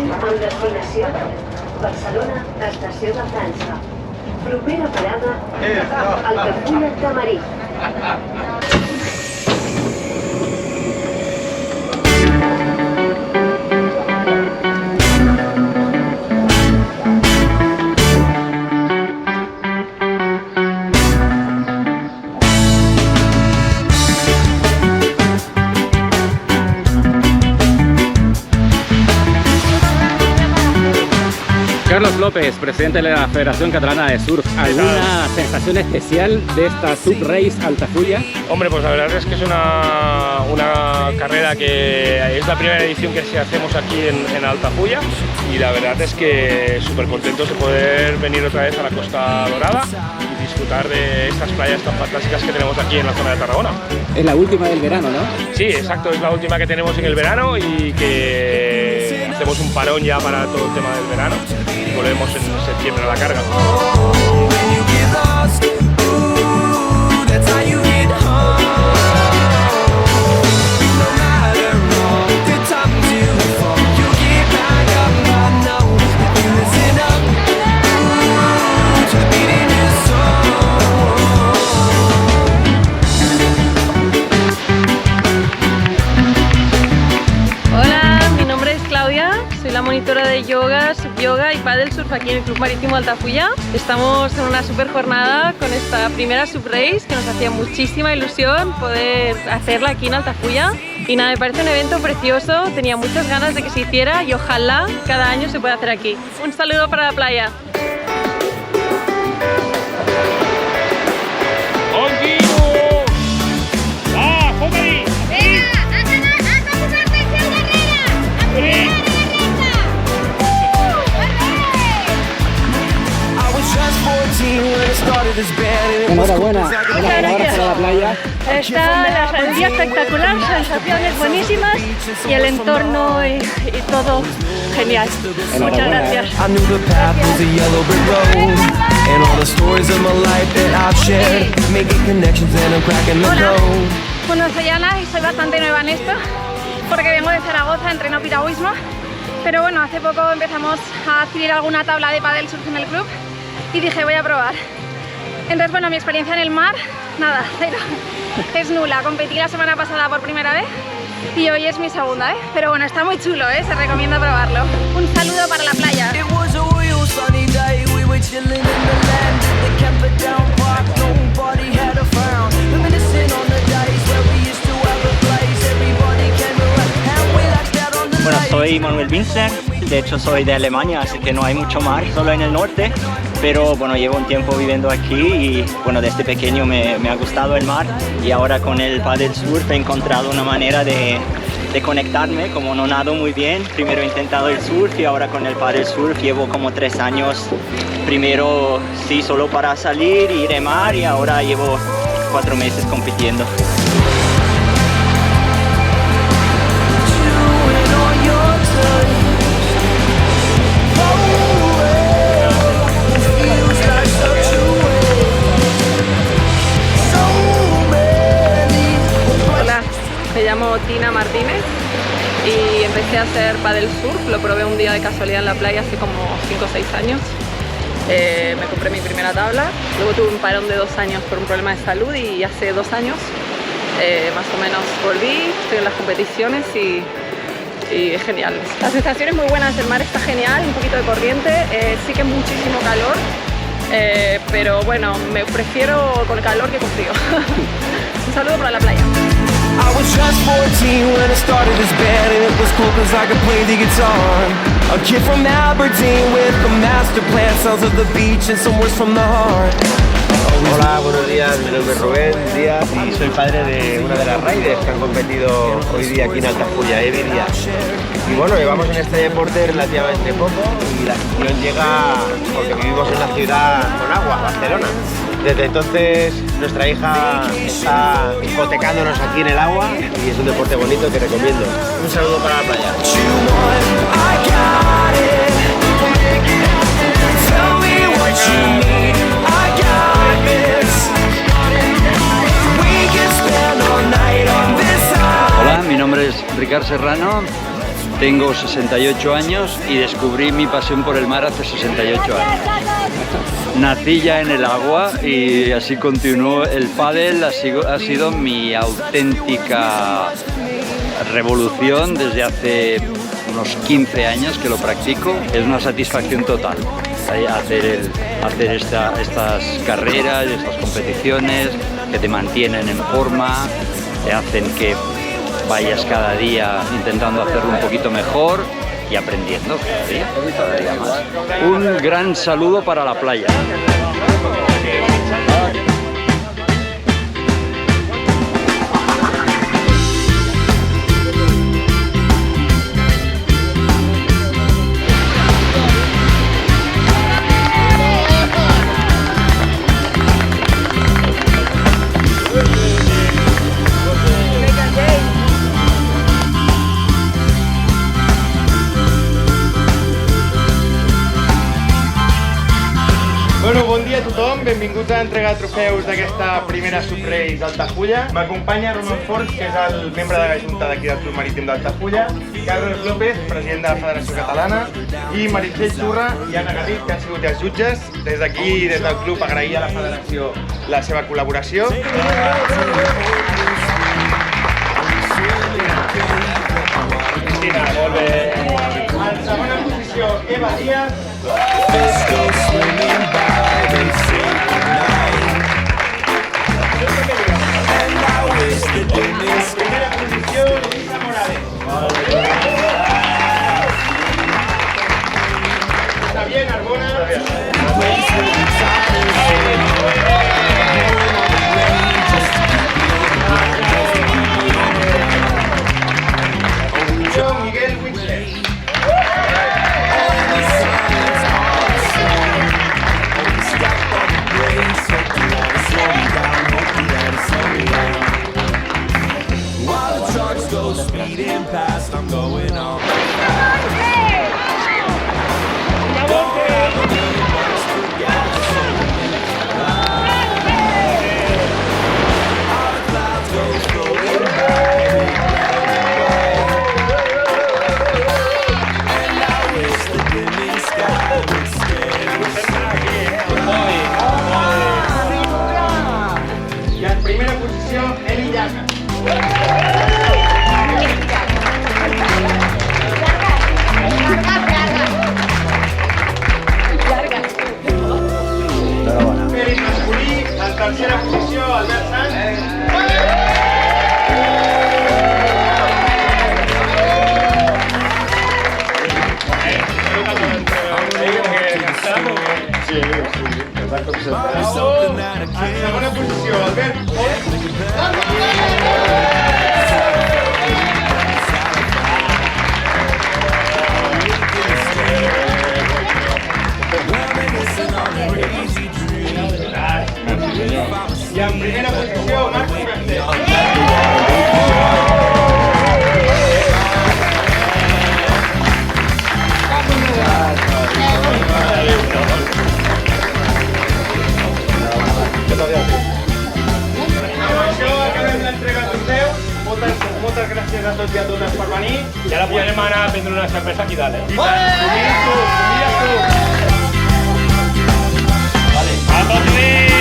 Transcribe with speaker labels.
Speaker 1: Tren amb destinació Barcelona, estació de França. Propera parada, Altafulla Tamarí.
Speaker 2: Carlos López, presidente de la Federación Catalana de Surf. ¿Alguna sensación especial de esta Subrace Altafulla?
Speaker 3: Hombre, pues la verdad es que es una carrera que es la primera edición que hacemos aquí en Altafulla y la verdad es que súper contentos de poder venir otra vez a la Costa Dorada y disfrutar de estas playas tan fantásticas que tenemos aquí en la zona de Tarragona.
Speaker 2: Es la última del verano, ¿no?
Speaker 3: Sí, exacto, es la última que tenemos en el verano y que hacemos un parón ya para todo el tema del verano. Volvemos en septiembre a la carga.
Speaker 4: Soy la monitora de yoga, subyoga y paddle surf aquí en el Club Marítimo Altafulla. Estamos en una super jornada con esta primera subrace que nos hacía muchísima ilusión poder hacerla aquí en Altafulla. Y nada, me parece un evento precioso, tenía muchas ganas de que se hiciera y ojalá cada año se pueda hacer aquí. Un saludo para la playa.
Speaker 2: Enhorabuena, enhorabuena para la playa.
Speaker 4: Está el día espectacular, sensaciones buenísimas y el entorno y todo genial. Muchas gracias. Hola, bueno, soy Ana y soy bastante nueva en esto porque vengo de Zaragoza, entreno piragüismo, pero bueno, hace poco empezamos a adquirir alguna tabla de paddle surf en el club y dije voy a probar. Entonces bueno, mi experiencia en el mar, nada, cero, es nula. Competí la semana pasada por primera vez y hoy es mi segunda, pero bueno, está muy chulo, se recomienda probarlo. Un saludo para la playa.
Speaker 5: Bueno, soy Manuel Vincent, de hecho soy de Alemania, así que no hay mucho mar, solo en el norte, pero bueno, llevo un tiempo viviendo aquí y bueno, desde pequeño me ha gustado el mar y ahora con el paddle surf he encontrado una manera de conectarme. Como no nado muy bien, primero he intentado el surf y ahora con el paddle surf llevo como 3 años, primero sí solo para salir y remar y ahora llevo 4 meses compitiendo.
Speaker 4: Me llamo Tina Martínez y empecé a hacer paddle surf, lo probé un día de casualidad en la playa hace como 5 o 6 años. Me compré mi primera tabla, luego tuve un parón de 2 años por un problema de salud y hace 2 años más o menos volví, estoy en las competiciones y es genial. La sensación es muy buena, el mar está genial, un poquito de corriente, sí que muchísimo calor, pero bueno, me prefiero con calor que con frío. Un saludo para la playa.
Speaker 6: I was just 14 when I started this band, and it was cool cause I could play the guitar. A kid from Aberdeen with a master plan, sounds of the beach and some words from the heart.
Speaker 7: Hola, buenos días, mi nombre es Rubén Díaz y soy padre de una de las riders que han competido hoy día aquí en Altafulla, Evi Díaz. Y bueno, llevamos en este deporte relativamente poco y la afición llega porque vivimos en la ciudad con agua, Barcelona. Desde entonces nuestra hija está hipotecándonos aquí en el agua y es un deporte bonito que recomiendo. Un saludo para la playa.
Speaker 8: Hola, mi nombre es Ricardo Serrano Tengo 68 años y descubrí mi pasión por el mar hace 68 años. Nací ya en el agua y así continuó. El pádel ha sido mi auténtica revolución desde hace unos 15 años que lo practico. Es una satisfacción total hacer estas carreras, estas competiciones que te mantienen en forma, te hacen que vayas cada día intentando hacerlo un poquito mejor y aprendiendo cada día más. Un gran saludo para la playa.
Speaker 9: Bueno, bon dia a tothom, benvinguts a entregar trofeus d'aquesta primera Subrace d'Altafulla. M'acompanya Roman Forns, que és el membre de la Junta d'aquí del Club Marítim d'Altafulla, Carlos López, president de la Federació Catalana, i Meritxell Turra i Anna Garrit, que han sigut els jutges. Des d'aquí, des del club, agrair a la Federació la seva col·laboració. Cristina, molt bé. En segona posició, Eva Díaz. Primera posició, Luisa Morales. Xavier Narbona. Miguel Winsler.
Speaker 6: Speeding past, I'm going on.
Speaker 9: I en primera posició, Eli Llaga. Fèlix Masculí, en tercera posició, Albert Sanz. En segona posició, Albert Pons. I en primera posició, Marc Castells. Amb això acabem l'entrega de trofeus. Moltes gràcies a tots i a totes per venir.
Speaker 3: I ara podem anar a prendre una cervesa aquí dalt,
Speaker 9: I tant, tu mires tu.
Speaker 3: Vale, a tots!